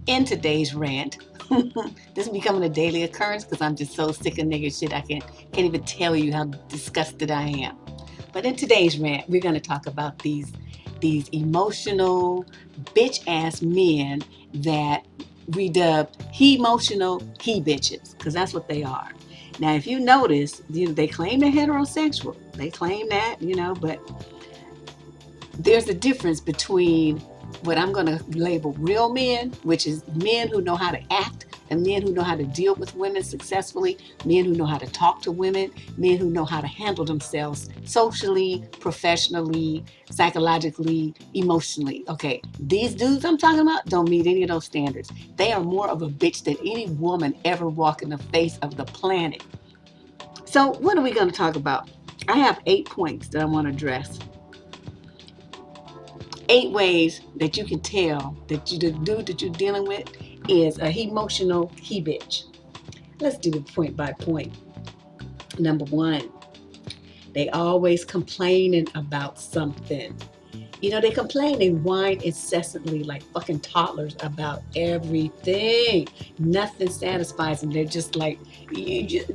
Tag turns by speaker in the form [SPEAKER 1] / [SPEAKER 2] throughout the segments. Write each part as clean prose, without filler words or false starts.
[SPEAKER 1] In today's rant, this is becoming a daily occurrence because I'm just so sick of nigga shit. I can't even tell you how disgusted I am. But in today's rant, we're going to talk about these emotional bitch ass men that we dub he-motional he bitches, because that's what they are. Now, if you notice, they claim they're heterosexual. They claim that, but there's a difference between what I'm going to label real men, which is men who know how to act, and men who know how to deal with women successfully, men who know how to talk to women, men who know how to handle themselves socially, professionally, psychologically, emotionally. Okay, these dudes I'm talking about don't meet any of those standards. They are more of a bitch than any woman ever walking the face of the planet. So what are we going to talk about? I have 8 points that I want to address. 8 ways that you can tell that the dude that you're dealing with is a he-motional he bitch. Let's do it point by point. Number 1, they always complaining about something. They complain, they whine incessantly like fucking toddlers about everything. Nothing satisfies them. They're just like, you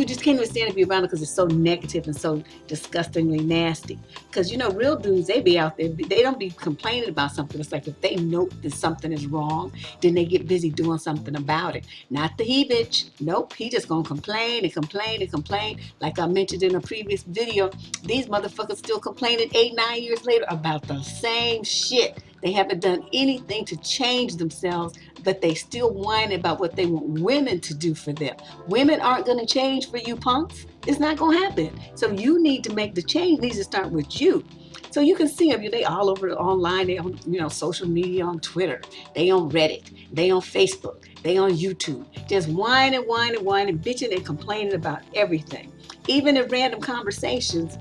[SPEAKER 1] just can't even stand to be around it because it's so negative and so disgustingly nasty. Because, real dudes, they be out there, they don't be complaining about something. It's like if they know that something is wrong, then they get busy doing something about it. Not the he bitch. Nope, he just gonna complain and complain and complain. Like I mentioned in a previous video, these motherfuckers still complaining 8, 9 years later about the same shit. They haven't done anything to change themselves, but they still whine about what they want women to do for them. Women aren't going to change for you punks. It's not going to happen. So you need to make the change. It needs to start with you. So you can see them. They all over online. They on social media, on Twitter. They on Reddit. They on Facebook. They on YouTube. Just whining, bitching and complaining about everything. Even in random conversations,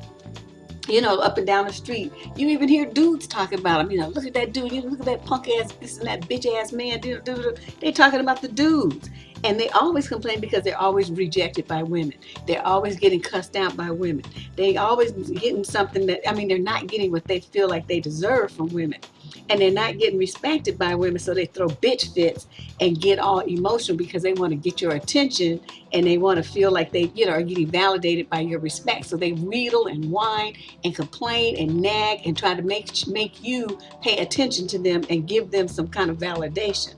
[SPEAKER 1] up and down the street, you even hear dudes talking about them. Look at that dude, look at that punk ass, this and that bitch ass man. They talking about the dudes. And they always complain because they're always rejected by women. They're always getting cussed out by women. They always getting something they're not getting what they feel like they deserve from women. And they're not getting respected by women, so they throw bitch fits and get all emotional because they want to get your attention and they want to feel like they, are getting validated by your respect. So they wheedle and whine and complain and nag and try to make you pay attention to them and give them some kind of validation.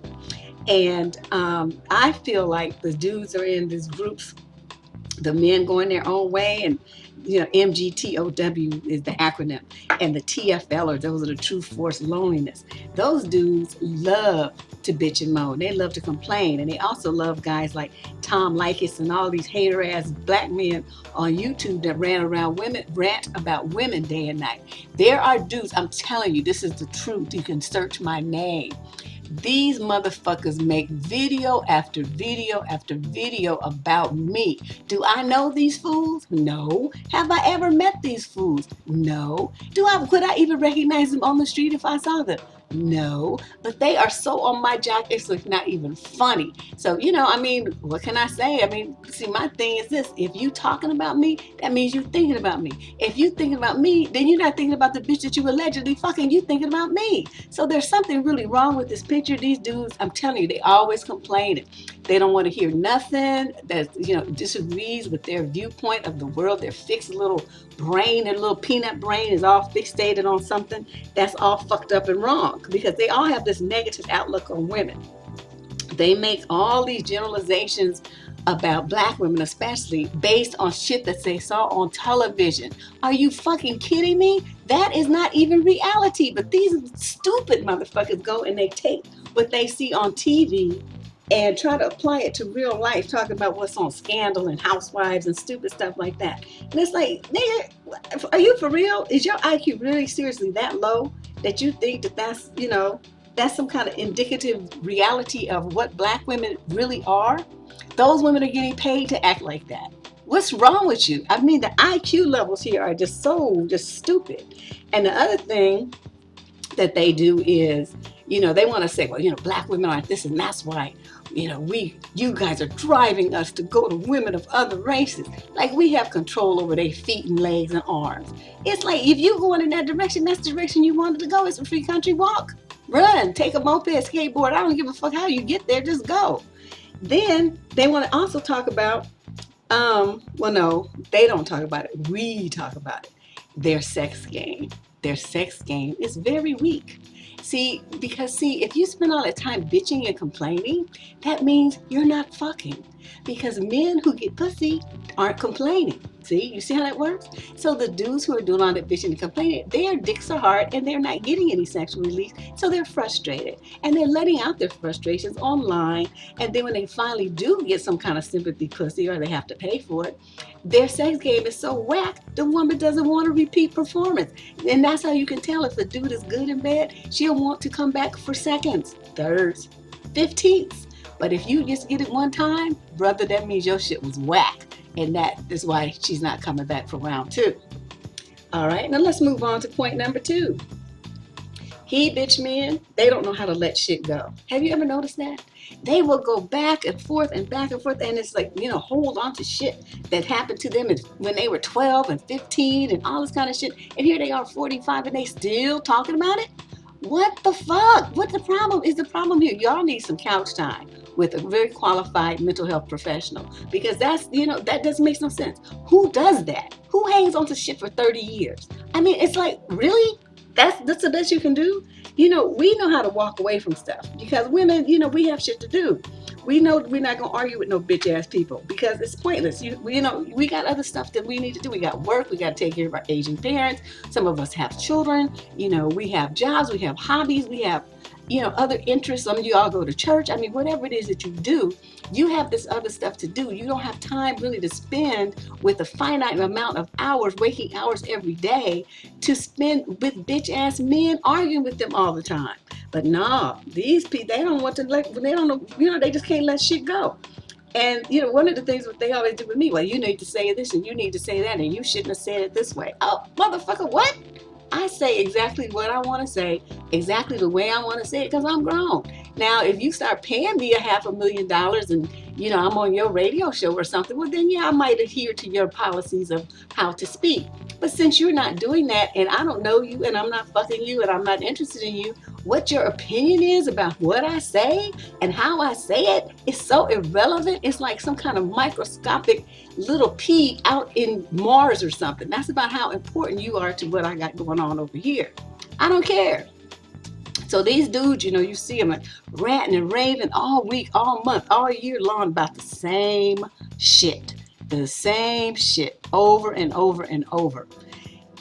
[SPEAKER 1] And I feel like the dudes are in these groups, the men going their own way, and MGTOW is the acronym, and the TFLers, those are the true force loneliness. Those dudes love to bitch and moan. They love to complain, and they also love guys like Tom Likas and all these hater ass black men on YouTube that rant about women day and night. There are dudes, I'm telling you, this is the truth. You can search my name. These motherfuckers make video after video after video about me. Do I know these fools? No. Have I ever met these fools? No. Could I even recognize them on the street if I saw them? No. But they are so on my jock, it's not even funny. So, what can I say? See, my thing is this. If you talking about me, that means you thinking about me. If you thinking about me, then you're not thinking about the bitch that you allegedly fucking, you thinking about me. So there's something really wrong with this picture. These dudes, I'm telling you, they always complaining. They don't want to hear nothing that, disagrees with their viewpoint of the world. Their fixed little brain, their little peanut brain is all fixated on something that's all fucked up and wrong, because they all have this negative outlook on women. They make all these generalizations about black women, especially based on shit that they saw on television. Are you fucking kidding me? That is not even reality. But these stupid motherfuckers go and they take what they see on TV and try to apply it to real life, talking about what's on Scandal and Housewives and stupid stuff like that. And it's like, nigga, are you for real? Is your IQ really seriously that low that you think that's some kind of indicative reality of what black women really are? Those women are getting paid to act like that. What's wrong with you? The IQ levels here are just stupid. And the other thing that they do is, they want to say, well, black women aren't this, and that's why, you guys are driving us to go to women of other races. Like we have control over their feet and legs and arms. It's like, if you're going in that direction, that's the direction you wanted to go. It's a free country walk. Run, take a moped, skateboard. I don't give a fuck how you get there, just go. Then they want to also talk about, well, no, they don't talk about it. We talk about it. Their sex game. Their sex game is very weak. See, if you spend all that time bitching and complaining, that means you're not fucking. Because men who get pussy aren't complaining. See, you see how that works? So the dudes who are doing all that bitching and complaining, their dicks are hard and they're not getting any sexual release, so they're frustrated. And they're letting out their frustrations online. And then when they finally do get some kind of sympathy pussy or they have to pay for it, their sex game is so whack, the woman doesn't want a repeat performance. And that's how you can tell if the dude is good in bed. She'll want to come back for seconds, thirds, 15ths. But if you just get it one time, brother, that means your shit was whack. And that is why she's not coming back for round two. All right, now let's move on to point number 2. He bitch men, they don't know how to let shit go. Have you ever noticed that? They will go back and forth and back and forth, and it's like, hold on to shit that happened to them when they were 12 and 15 and all this kind of shit. And here they are 45 and they still talking about it? What the fuck? What the problem is? The problem here, y'all need some couch time with a very qualified mental health professional, because that doesn't make no sense. Who does that? Who hangs on to shit for 30 years? I mean, it's like, really? That's the best you can do? We know how to walk away from stuff, because women, we have shit to do. We know we're not gonna argue with no bitch ass people because it's pointless. We got other stuff that we need to do. We got work. We got to take care of our aging parents. Some of us have children. We have jobs. We have hobbies. We have other interests. Some of you all go to church. I mean, whatever it is that you do, you have this other stuff to do. You don't have time really to spend with a finite amount of hours, waking hours every day, to spend with bitch ass men arguing with them all the time. But no, these people, they don't want to they don't know, they just can't let shit go. And one of the things that they always do with me, well, you need to say this and you need to say that and you shouldn't have said it this way. Oh, motherfucker, what? I say exactly what I want to say, exactly the way I want to say it, because I'm grown. Now, if you start paying me $500,000 and, I'm on your radio show or something, well, then, yeah, I might adhere to your policies of how to speak. But since you're not doing that, and I don't know you, and I'm not fucking you, and I'm not interested in you, what your opinion is about what I say and how I say it is so irrelevant. It's like some kind of microscopic little pea out in Mars or something. That's about how important you are to what I got going on over here. I don't care. So these dudes, you see them like ranting and raving all week, all month, all year long about the same shit. The same shit over and over and over.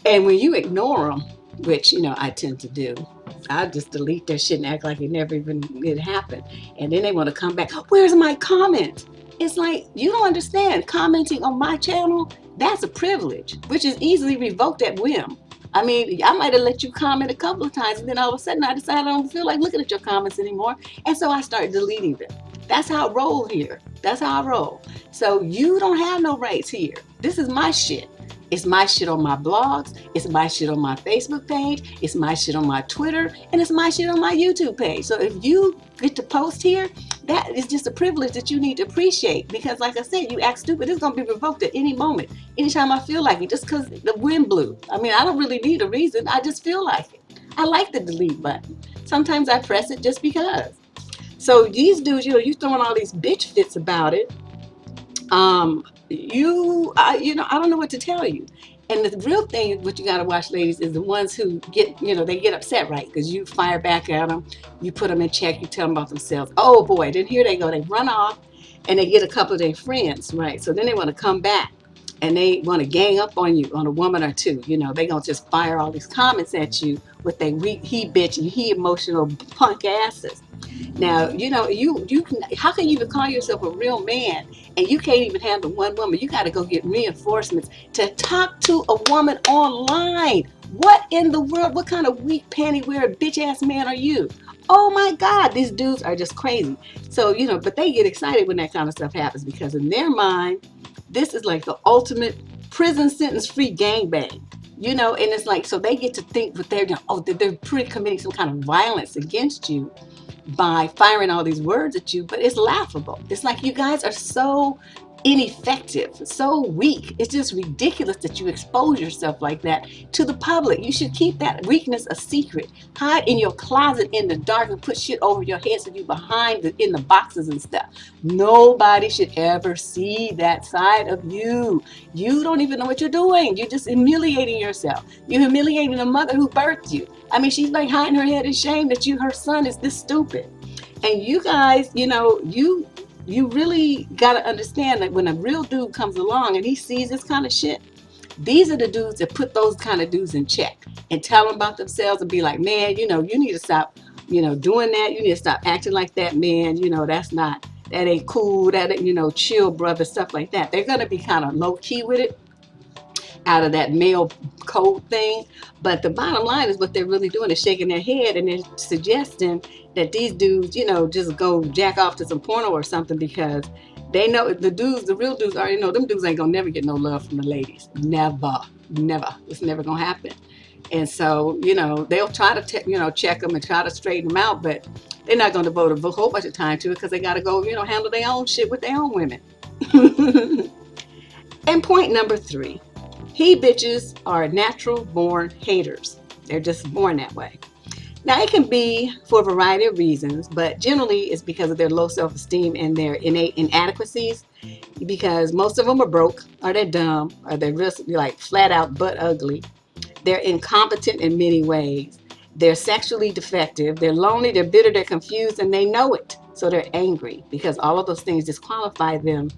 [SPEAKER 1] And when you ignore them, which, I tend to do, I just delete their shit and act like it happened. And then they want to come back. Where's my comment? It's like, you don't understand. Commenting on my channel, that's a privilege, which is easily revoked at whim. I mean, I might have let you comment a couple of times, and then all of a sudden I decide I don't feel like looking at your comments anymore. And so I start deleting them. That's how I roll here. That's how I roll. So you don't have no rights here. This is my shit. It's my shit on my blogs. It's my shit on my Facebook page. It's my shit on my Twitter. And it's my shit on my YouTube page. So if you get to post here, that is just a privilege that you need to appreciate. Because like I said, you act stupid, it's going to be revoked at any moment. Anytime I feel like it, just because the wind blew. I mean, I don't really need a reason. I just feel like it. I like the delete button. Sometimes I press it just because. So these dudes, you throwing all these bitch fits about it. I don't know what to tell you. And the real thing, what you got to watch, ladies, is the ones who they get upset, right? Because you fire back at them, you put them in check, you tell them about themselves. Oh boy, then here they go, they run off, and they get a couple of their friends, right? So then they want to come back, and they want to gang up on you, on a woman or two. They gonna just fire all these comments at you with their he bitch and he emotional punk asses. Now, you can, how can you even call yourself a real man and you can't even handle one woman? You got to go get reinforcements to talk to a woman online. What in the world? What kind of weak panty wearing bitch ass man are you? Oh my God, these dudes are just crazy. So, but they get excited when that kind of stuff happens because in their mind, this is like the ultimate prison sentence free gangbang. And it's like, so they get to think that they're committing some kind of violence against you by firing all these words at you, but it's laughable. It's like you guys are so ineffective, so weak. It's just ridiculous that you expose yourself like that to the public. You should keep that weakness a secret. Hide in your closet in the dark and put shit over your head so you behind in the boxes and stuff. Nobody should ever see that side of you. You don't even know what you're doing. You're just humiliating yourself. You're humiliating the mother who birthed you. I mean, she's like hiding her head in shame that her son is this stupid. And you guys, you really got to understand that when a real dude comes along and he sees this kind of shit, these are the dudes that put those kind of dudes in check and tell them about themselves and be like, man, you need to stop, doing that. You need to stop acting like that, man. That ain't cool. That ain't, chill, brother, stuff like that. They're going to be kind of low key with it, out of that male code thing. But the bottom line is what they're really doing is shaking their head and they're suggesting that these dudes, just go jack off to some porno or something, because they know the real dudes already know them dudes ain't gonna never get no love from the ladies. Never. It's never gonna happen. And so, they'll try to, check them and try to straighten them out, but they're not going to devote a whole bunch of time to it because they got to go, handle their own shit with their own women. And point number 3. He bitches are natural born haters. They're just born that way. Now, it can be for a variety of reasons, but generally it's because of their low self-esteem and their innate inadequacies, because most of them are broke, or they're dumb, or they're just like flat out butt ugly. They're incompetent in many ways. They're sexually defective. They're lonely, they're bitter, they're confused, and they know it. So they're angry because all of those things disqualify them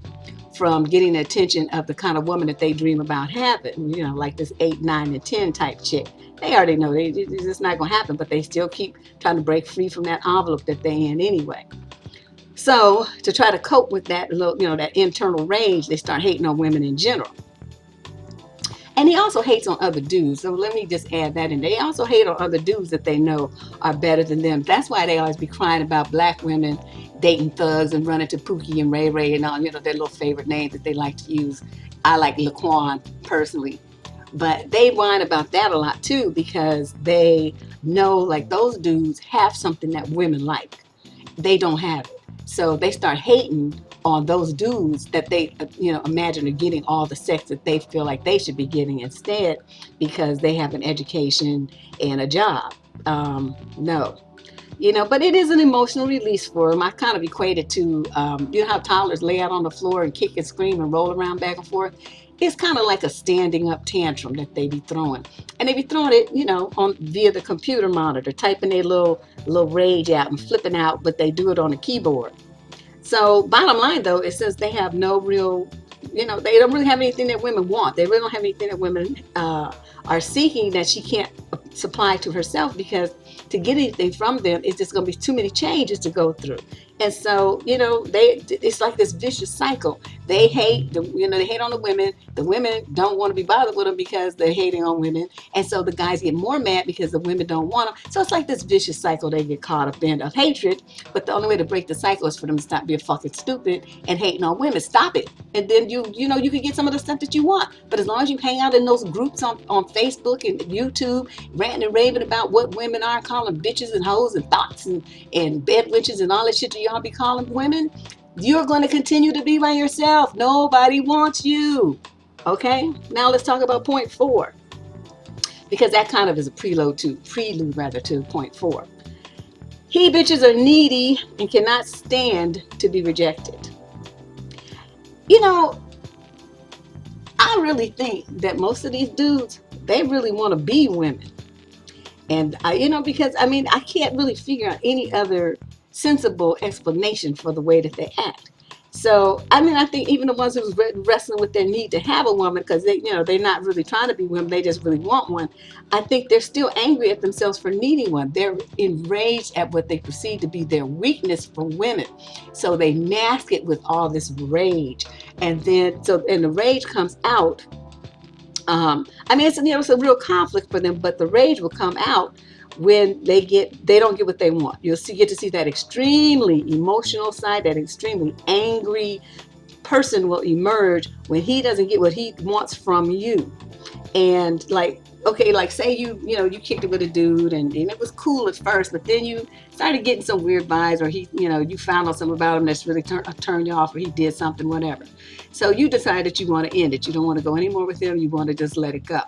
[SPEAKER 1] from getting the attention of the kind of woman that they dream about having, like this 8, 9, and 10 type chick. They already know it's just not going to happen, but they still keep trying to break free from that envelope that they're in anyway. So to try to cope with that, that internal rage, they start hating on women in general. And he also hates on other dudes. So let me just add that in. They also hate on other dudes that they know are better than them. That's why they always be crying about black women dating thugs and running to Pookie and Ray Ray and all, their little favorite names that they like to use. I like Laquan personally. But they whine about that a lot too, because they know like those dudes have something that women like. They don't have it. So they start hating on those dudes that they, imagine are getting all the sex that they feel like they should be getting instead, because they have an education and a job. No. But it is an emotional release for them. I kind of equate it to, how toddlers lay out on the floor and kick and scream and roll around back and forth. It's kind of like a standing up tantrum that they be throwing. And they be throwing it, on via the computer monitor, typing their little rage out and flipping out, but they do it on a keyboard. So bottom line, though, it says they have no real, they don't really have anything that women want. They really don't have anything that women are seeking that she can't supply to herself, because to get anything from them, it's just going to be too many changes to go through. And so, it's like this vicious cycle. They hate, they hate on the women. The women don't want to be bothered with them because they're hating on women. And so the guys get more mad because the women don't want them. So it's like this vicious cycle they get caught up in of hatred. But the only way to break the cycle is for them to stop being fucking stupid and hating on women. Stop it. And then you can get some of the stuff that you want. But as long as you hang out in those groups on Facebook and YouTube, ranting and raving about what women are, calling bitches and hoes and thoughts and bed witches and all that shit y'all be calling women, you're going to continue to be by yourself. Nobody wants you. Okay? Now let's talk about point 4, because that kind of is a prelude to point 4. He bitches are needy and cannot stand to be rejected. I really think that most of these dudes, they really want to be women. And because I can't really figure out any other sensible explanation for the way that they act. So, I think even the ones who's wrestling with their need to have a woman, because they're not really trying to be women, they just really want one. I think they're still angry at themselves for needing one. They're enraged at what they perceive to be their weakness for women. So they mask it with all this rage. And then, and the rage comes out. It's a real conflict for them, but the rage will come out when they don't get what they want. You'll get to see that extremely emotional side, that extremely angry person will emerge when he doesn't get what he wants from you. And like, okay, like say you kicked it with a dude, and it was cool at first, but then you started getting some weird vibes, or he, you found out something about him that's really turned you off, or he did something, whatever. So you decide that you want to end it. You don't want to go anymore with him. You want to just let it go.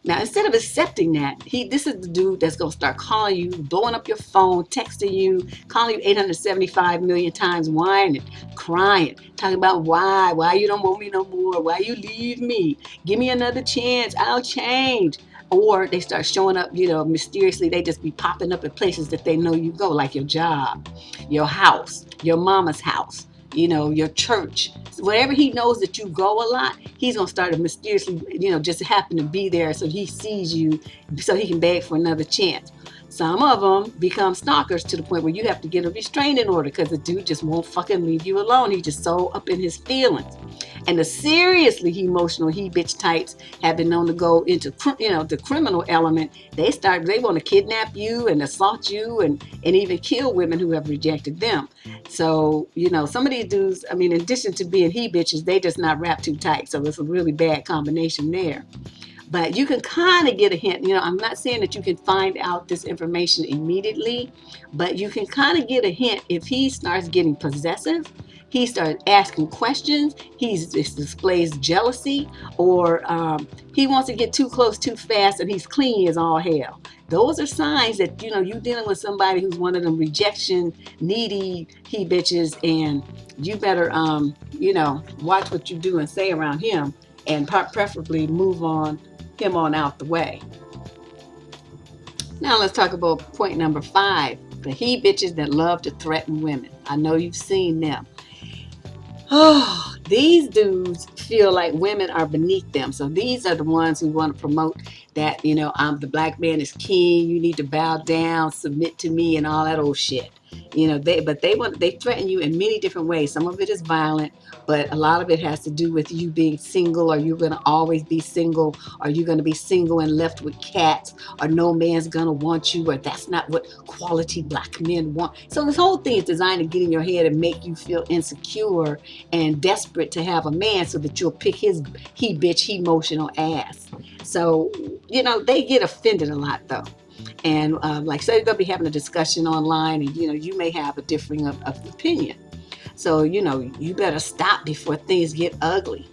[SPEAKER 1] Now, instead of accepting that, this is the dude that's going to start calling you, blowing up your phone, texting you, calling you 875 million times, whining, crying, talking about why you don't want me no more, why you leave me, give me another chance, I'll change. Or they start showing up, mysteriously. They just be popping up at places that they know you go, like your job, your house, your mama's house, your church. Wherever he knows that you go a lot, he's going to start to mysteriously, just happen to be there, so he sees you, so he can beg for another chance. Some of them become stalkers to the point where you have to get a restraining order because the dude just won't fucking leave you alone. He's just so up in his feelings. And the seriously emotional he-bitch types have been known to go into, the criminal element. They want to kidnap you and assault you and even kill women who have rejected them. So, some of these dudes, in addition to being he-bitches, they just not wrapped too tight. So it's a really bad combination there. But you can kind of get a hint. I'm not saying that you can find out this information immediately, but you can kind of get a hint if he starts getting possessive, he starts asking questions, he displays jealousy, or he wants to get too close too fast, and he's clingy as all hell. Those are signs that, you're dealing with somebody who's one of them rejection, needy he-bitches, and you better, watch what you do and say around him, and preferably move him on out the way. Now let's talk about point number 5, the he-bitches that love to threaten women. I know you've seen them. Oh, these dudes feel like women are beneath them. So these are the ones who want to promote that, I'm the black man is king. You need to bow down, submit to me, and all that old shit. They threaten you in many different ways. Some of it is violent, but a lot of it has to do with you being single, or you're going to always be single, or you're going to be single and left with cats, or no man's going to want you, or that's not what quality black men want. So this whole thing is designed to get in your head and make you feel insecure and desperate to have a man so that you'll pick his he-emotional ass. So, they get offended a lot though. And like say, they'll be having a discussion online, and you may have a differing of opinion. So you better stop before things get ugly.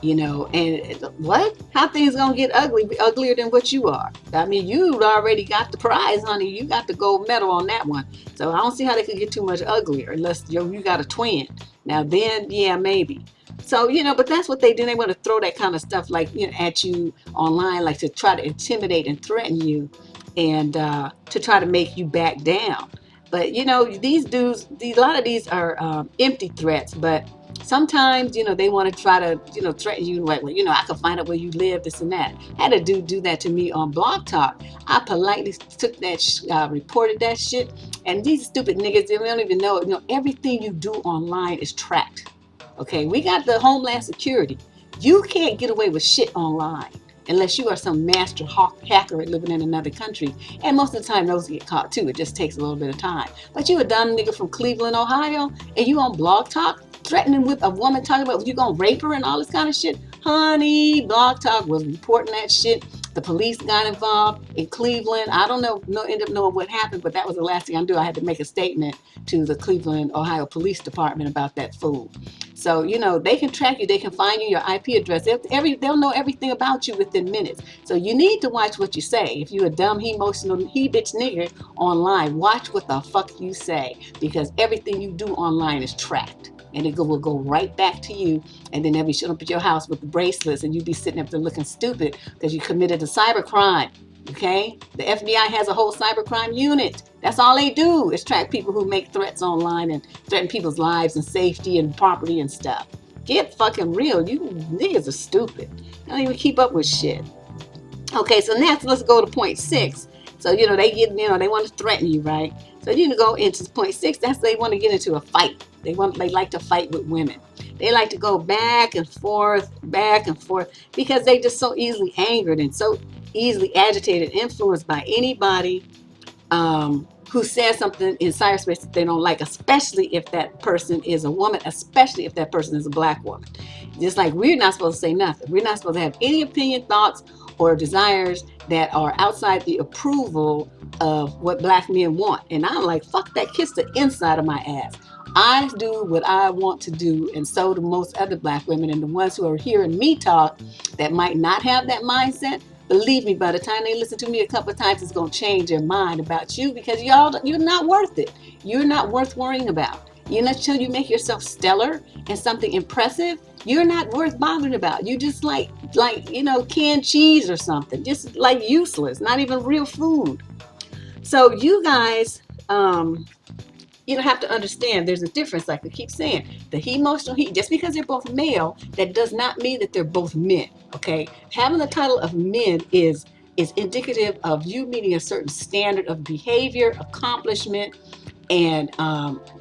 [SPEAKER 1] And what? How things gonna get ugly? Be uglier than what you are? You already got the prize, honey. You got the gold medal on that one. So I don't see how they could get too much uglier unless you got a twin. Now then, yeah, maybe. So, but that's what they do. They want to throw that kind of stuff at you online, like to try to intimidate and threaten you, and to try to make you back down. But, these dudes, a lot of these are empty threats, but sometimes, they want to try to, threaten you like, well, I can find out where you live, this and that. I had a dude do that to me on Blog Talk. I politely took that, reported that shit. And these stupid niggas, they don't even know, everything you do online is tracked. Okay, we got the Homeland Security. You can't get away with shit online unless you are some master hacker living in another country. And most of the time, those get caught too. It just takes a little bit of time. But you a dumb nigga from Cleveland, Ohio, and you on Blog Talk threatening with a woman, talking about you gonna rape her and all this kind of shit. Honey, Blog Talk was reporting that shit. The police got involved in Cleveland. I don't know, end up knowing what happened, but that was the last thing I do. I had to make a statement to the Cleveland, Ohio Police Department about that fool. So, they can track you. They can find you, your IP address. They'll know everything about you within minutes. So you need to watch what you say. If you're a dumb, he-emotional, he-bitch nigger online, watch what the fuck you say, because everything you do online is tracked. And it will go right back to you. And then they'll be showing up at your house with the bracelets, and you'll be sitting up there looking stupid because you committed a cybercrime. Okay? The FBI has a whole cybercrime unit. That's all they do is track people who make threats online and threaten people's lives and safety and property and stuff. Get fucking real. You niggas are stupid. They don't even keep up with shit. Okay, so next let's go to point 6. So, they want to threaten you, right? So you go into point 6. That's they want to get into a fight. They like to fight with women. They like to go back and forth, because they just so easily angered and so easily agitated, influenced by anybody who says something in cyberspace that they don't like, especially if that person is a woman, especially if that person is a black woman. Just like we're not supposed to say nothing. We're not supposed to have any opinion, thoughts, or desires that are outside the approval of what black men want. And I'm like, fuck that, kiss the inside of my ass. I do what I want to do, and so do most other black women. And the ones who are hearing me talk that might not have that mindset, believe me, by the time they listen to me a couple of times, it's going to change their mind about you, because you're not worth it. You're not worth worrying about. You're not, until you make yourself stellar and something impressive, you're not worth bothering about. You just like canned cheese or something, just like useless, not even real food. So you guys, you don't have to understand there's a difference. Like I keep saying, the He-Motional, just because they're both male, that does not mean that they're both men. Okay, having the title of men is indicative of you meeting a certain standard of behavior, accomplishment, and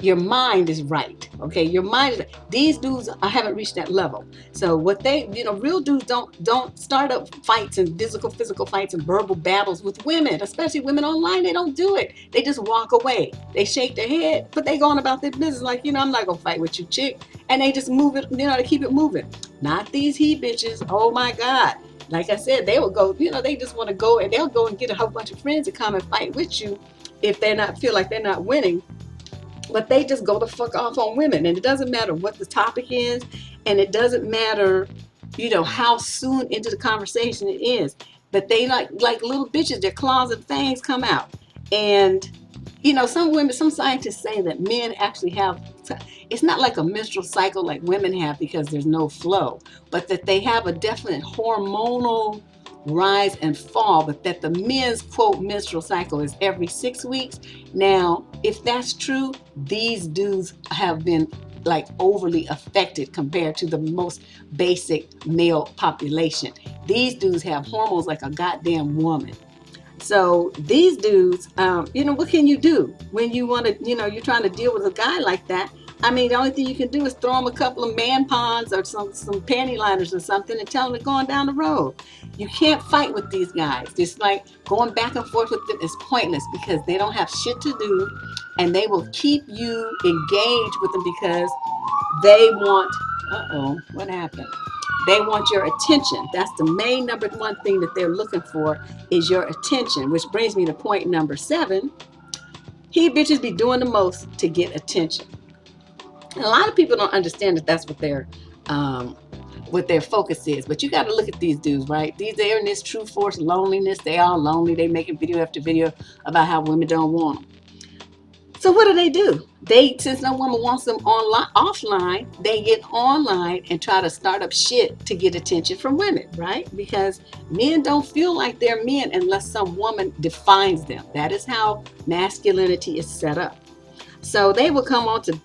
[SPEAKER 1] your mind is right. Okay, your mind is. These dudes, I haven't reached that level. So what they, real dudes don't start up fights and physical fights and verbal battles with women, especially women online. They don't do it. They just walk away. They shake their head, but they going about their business like, I'm not gonna fight with you, chick. And they just move it, they keep it moving. Not these he bitches. Oh my God. Like I said, they will go, they just want to go, and they'll go and get a whole bunch of friends to come and fight with you if they're not feel like they're not winning. But they just go the fuck off on women. And it doesn't matter what the topic is, and it doesn't matter, how soon into the conversation it is. But they like little bitches, their claws and fangs come out. And some scientists say that men actually have, it's not like a menstrual cycle like women have because there's no flow, but that they have a definite hormonal rise and fall, but that the men's quote menstrual cycle is every 6 weeks. Now, if that's true, these dudes have been like overly affected compared to the most basic male population. These dudes have hormones like a goddamn woman. So these dudes, what can you do when you want to, you're trying to deal with a guy like that? I mean, the only thing you can do is throw him a couple of man ponds or some panty liners or something and tell him to go on down the road. You can't fight with these guys. Just like going back and forth with them is pointless because they don't have shit to do, and they will keep you engaged with them because they want, what happened? They want your attention. That's the main number one thing that they're looking for is your attention, which brings me to point number 7. He bitches be doing the most to get attention. And a lot of people don't understand that that's what their focus is. But you got to look at these dudes, right? They're in this true force loneliness. They all lonely. They making video after video about how women don't want them. So what do? Since no woman wants them offline, they get online and try to start up shit to get attention from women, right? Because men don't feel like they're men unless some woman defines them. That is how masculinity is set up. So they will come onto,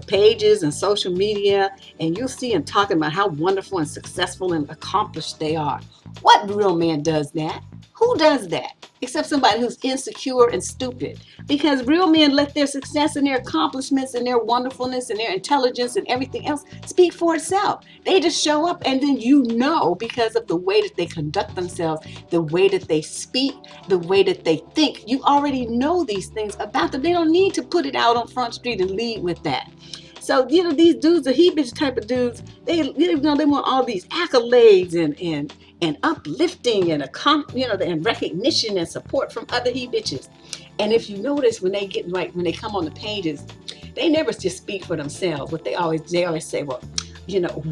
[SPEAKER 1] pages and social media, and you'll see them talking about how wonderful and successful and accomplished they are. What real man does that? Who does that? Except somebody who's insecure and stupid. Because real men let their success and their accomplishments and their wonderfulness and their intelligence and everything else speak for itself. They just show up, and then because of the way that they conduct themselves, the way that they speak, the way that they think, you already know these things about them. They don't need to put it out on Front Street and lead with that. So, these dudes, the he-bitch type of dudes, they want all these accolades and uplifting and and recognition and support from other he-bitches. And if you notice, when they come on the pages, they never just speak for themselves. But they always say, well,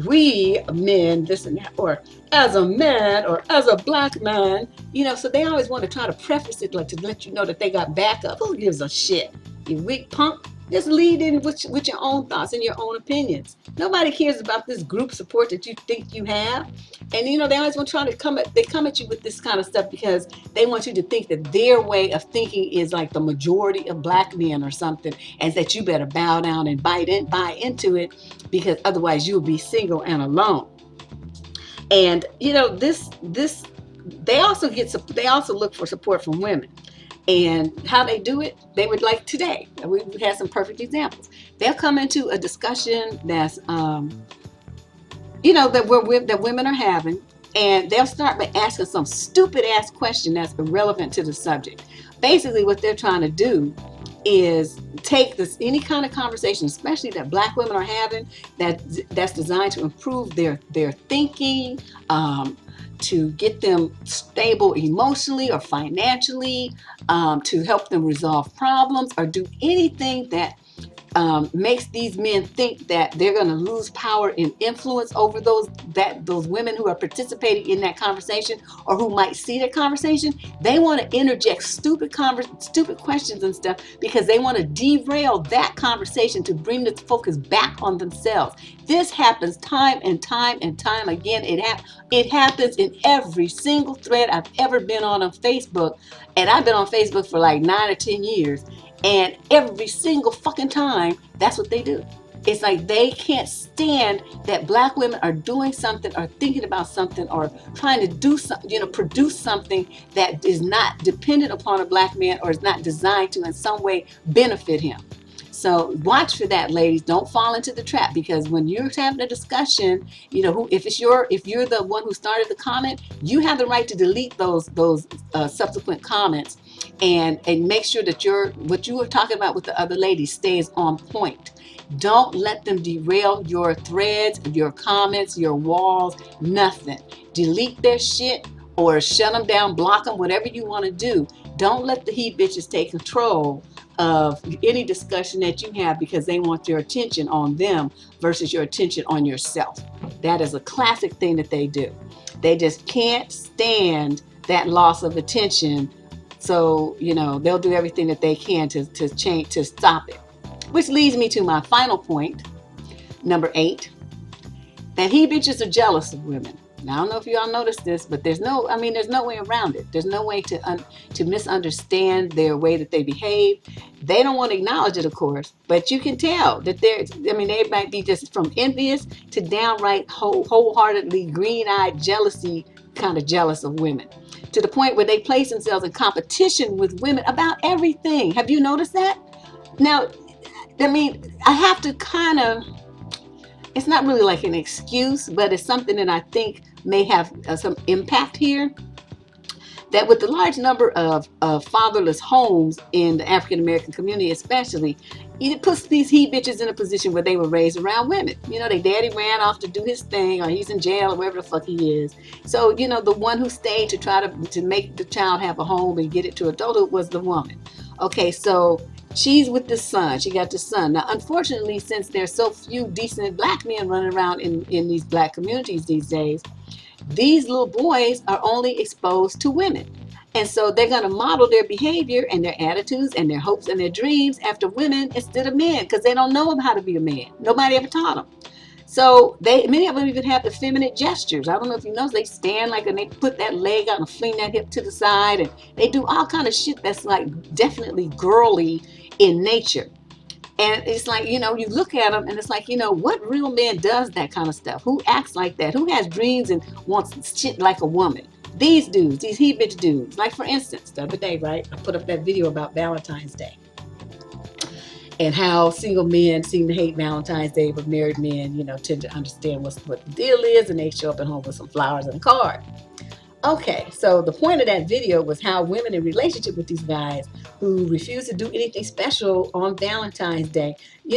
[SPEAKER 1] we men, this and that, or as a man, or as a black man, so they always want to try to preface it like to let you know that they got backup. Who gives a shit? You weak punk. Just lead in with your own thoughts and your own opinions. Nobody cares about this group support that you think you have. And they always want to come at you with this kind of stuff because they want you to think that their way of thinking is like the majority of black men or something, and that you better bow down and buy into it, because otherwise you'll be single and alone. And they also look for support from women. And how they do it, they would like today. We had some perfect examples. They'll come into a discussion that's, that women are having, and they'll start by asking some stupid ass question that's irrelevant to the subject. Basically, what they're trying to do is take this any kind of conversation, especially that Black women are having, that's designed to improve their thinking, to get them stable emotionally or financially, to help them resolve problems or do anything that makes these men think that they're going to lose power and influence over those women who are participating in that conversation or who might see the conversation. They want to interject stupid questions and stuff because they want to derail that conversation to bring the focus back on themselves. This happens time and time and time again. It happens in every single thread I've ever been on Facebook, and I've been on Facebook for like 9 or 10 years. And every single fucking time, that's what they do. It's like they can't stand that Black women are doing something or thinking about something or trying to do something, produce something that is not dependent upon a Black man or is not designed to in some way benefit him. So watch for that, ladies. Don't fall into the trap, because when you're having a discussion, if you're the one who started the comment, you have the right to delete those subsequent comments and make sure that what you were talking about with the other lady stays on point. Don't let them derail your threads, your comments, your walls, nothing. Delete their shit or shut them down, block them, whatever you want to do. Don't let the he bitches take control of any discussion that you have because they want your attention on them versus your attention on yourself. That is a classic thing that they do. They just can't stand that loss of attention. So, they'll do everything that they can to stop it. Which leads me to my final point, number 8, that he bitches are jealous of women. Now, I don't know if you all noticed this, but there's no way around it. There's no way to misunderstand their way that they behave. They don't want to acknowledge it, of course, but you can tell that they might be just from envious to downright wholeheartedly green-eyed jealousy, kind of jealous of women, to the point where they place themselves in competition with women about everything. Have you noticed that? Now, I have to kind of, it's not really like an excuse, but it's something that I think may have some impact here. That with the large number of fatherless homes in the African American community, especially, it puts these he bitches in a position where they were raised around women. Their daddy ran off to do his thing, or he's in jail, or wherever the fuck he is. So, the one who stayed to try to make the child have a home and get it to adulthood was the woman. Okay, so she's with the son. She got the son. Now, unfortunately, since there's so few decent Black men running around in these Black communities these days, these little boys are only exposed to women. And so they're going to model their behavior and their attitudes and their hopes and their dreams after women instead of men, because they don't know how to be a man. Nobody ever taught them. So many of them even have effeminate gestures. I don't know if you know, they stand and they put that leg out and fling that hip to the side, and they do all kind of shit that's like definitely girly in nature. And it's like, you look at them and it's like, what real man does that kind of stuff? Who acts like that? Who has dreams and wants shit like a woman? These dudes, these he bitch dudes. Like, for instance, the other day, right, I put up that video about Valentine's Day and how single men seem to hate Valentine's Day, but married men, tend to understand what the deal is, and they show up at home with some flowers and a card. Okay, so the point of that video was how women in relationship with these guys who refuse to do anything special on Valentine's Day,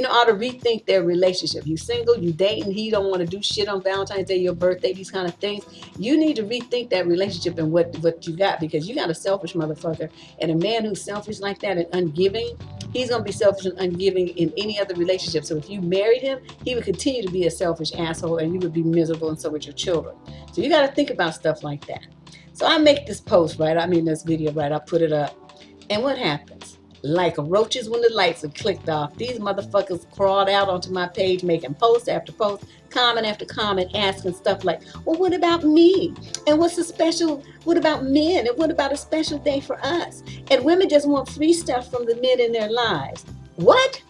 [SPEAKER 1] ought to rethink their relationship. You single, you dating, he don't want to do shit on Valentine's Day, your birthday, these kind of things. You need to rethink that relationship and what you got, because you got a selfish motherfucker. And a man who's selfish like that and ungiving, he's going to be selfish and ungiving in any other relationship. So if you married him, he would continue to be a selfish asshole, and you would be miserable, and so would your children. So you got to think about stuff like that. So I make this post, this video, I put it up. And what happens? Like roaches when the lights are clicked off, these motherfuckers crawled out onto my page, making post after post, comment after comment, asking stuff like, well, what about me? And what's the special, what about men? And what about a special day for us? And women just want free stuff from the men in their lives. What?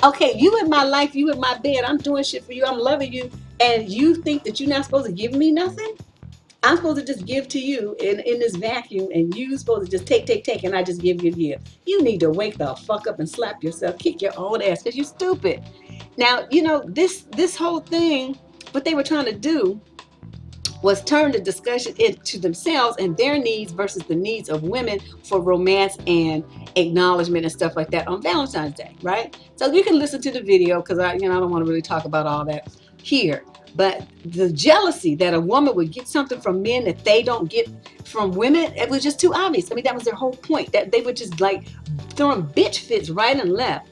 [SPEAKER 1] Okay, you in my life, you in my bed, I'm doing shit for you, I'm loving you, and you think that you're not supposed to give me nothing? I'm supposed to just give to you in this vacuum, and you're supposed to just take, and I just give. You need to wake the fuck up and slap yourself, kick your own ass, because you're stupid. Now, this whole thing, what they were trying to do was turned the discussion into themselves and their needs versus the needs of women for romance and acknowledgement and stuff like that on Valentine's Day, right? So you can listen to the video because I don't want to really talk about all that here. But the jealousy that a woman would get something from men that they don't get from women, it was just too obvious. I mean, that was their whole point. That they were just like throwing bitch fits right and left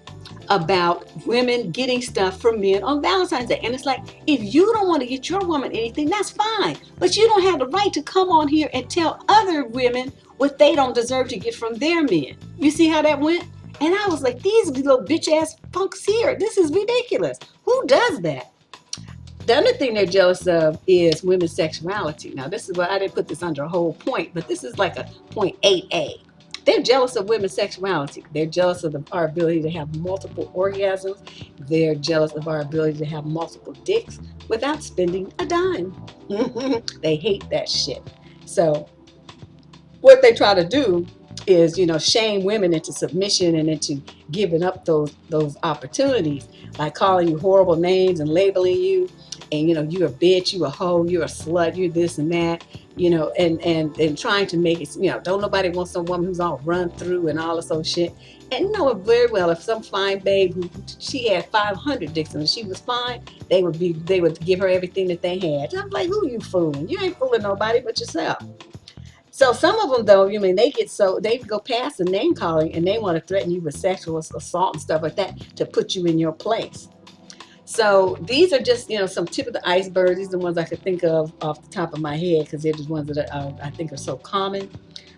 [SPEAKER 1] about women getting stuff from men on Valentine's Day. And it's like, if you don't want to get your woman anything, that's fine. But you don't have the right to come on here and tell other women what they don't deserve to get from their men. You see how that went? And I was like, these little bitch ass punks here, this is ridiculous. Who does that? The other thing they're jealous of is women's sexuality. Now, this is what I didn't put this under a whole point, but this is like a point 8A. They're jealous of women's sexuality. They're jealous of our ability to have multiple orgasms. They're jealous of our ability to have multiple dicks without spending a dime. They hate that shit. So what they try to do is, shame women into submission and into giving up those opportunities by calling you horrible names and labeling you. And, you're a bitch, you a hoe, you're a slut, you're this and that, and trying to make it, don't nobody want some woman who's all run through and all this old shit. And you know very well, if some fine babe she had 500 dicks and she was fine, they would give her everything that they had. And I'm like, who you fooling? You ain't fooling nobody but yourself. So some of them, though, they go past the name calling and they want to threaten you with sexual assault and stuff like that to put you in your place. So these are just, some tip of the iceberg. These are the ones I could think of off the top of my head because they're just ones that I think are so common.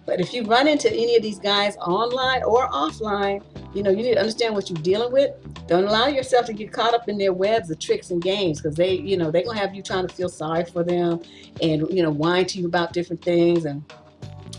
[SPEAKER 1] But if you run into any of these guys online or offline, you need to understand what you're dealing with. Don't allow yourself to get caught up in their webs of tricks and games because they're going to have you trying to feel sorry for them and, whine to you about different things. And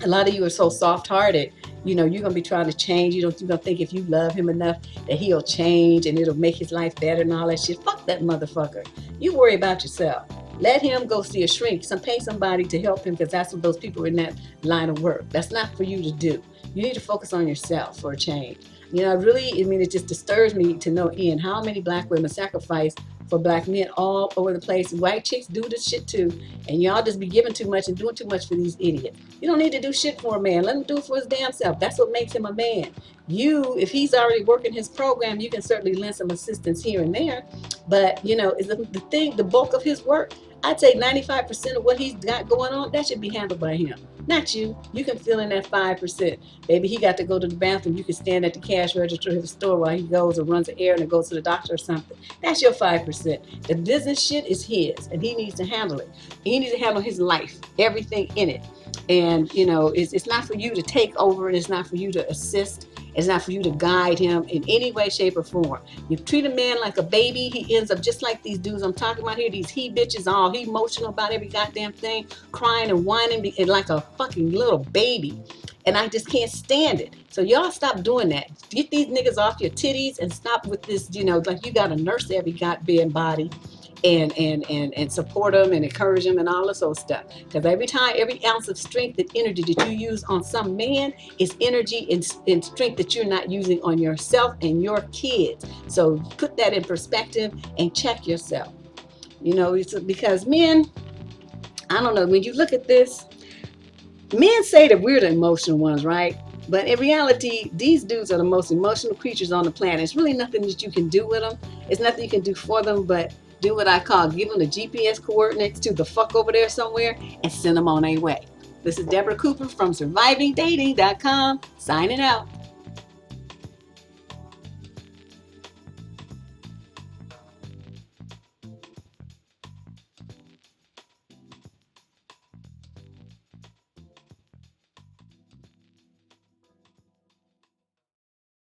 [SPEAKER 1] a lot of you are so soft-hearted, you're going to be trying to change. You're going to think if you love him enough that he'll change and it'll make his life better and all that shit. Fuck that motherfucker. You worry about yourself. Let him go see a shrink. Pay somebody to help him because that's what those people are in that line of work. That's not for you to do. You need to focus on yourself for a change. It just disturbs me to know, Ian, how many black women sacrifice for black men all over the place. White chicks do this shit too. And y'all just be giving too much and doing too much for these idiots. You don't need to do shit for a man. Let him do it for his damn self. That's what makes him a man. If he's already working his program, you can certainly lend some assistance here and there. But, is the bulk of his work, I'd say 95% of what he's got going on, that should be handled by him. Not you. You can fill in that 5%. Maybe he got to go to the bathroom. You can stand at the cash register of the store while he goes or runs an errand and goes to the doctor or something. That's your 5%. The business shit is his, and he needs to handle it. He needs to handle his life, everything in it. And, it's not for you to take over, and it's not for you to assist. It's not for you to guide him in any way, shape, or form. You treat a man like a baby, he ends up just like these dudes I'm talking about here. These he-bitches, all he-emotional about every goddamn thing, crying and whining like a fucking little baby. And I just can't stand it. So y'all stop doing that. Get these niggas off your titties and stop with this, like you got to nurse every goddamn body. And support them and encourage them and all this old stuff. Because every ounce of strength and energy that you use on some man is energy and strength that you're not using on yourself and your kids. So put that in perspective and check yourself. Because men, I don't know, when you look at this, men say that we're the emotional ones, right? But in reality, these dudes are the most emotional creatures on the planet. It's really nothing that you can do with them. It's nothing you can do for them, but do what I call give them the GPS coordinates to the fuck over there somewhere and send them on their way. This is Deborah Cooper from survivingdating.com signing out.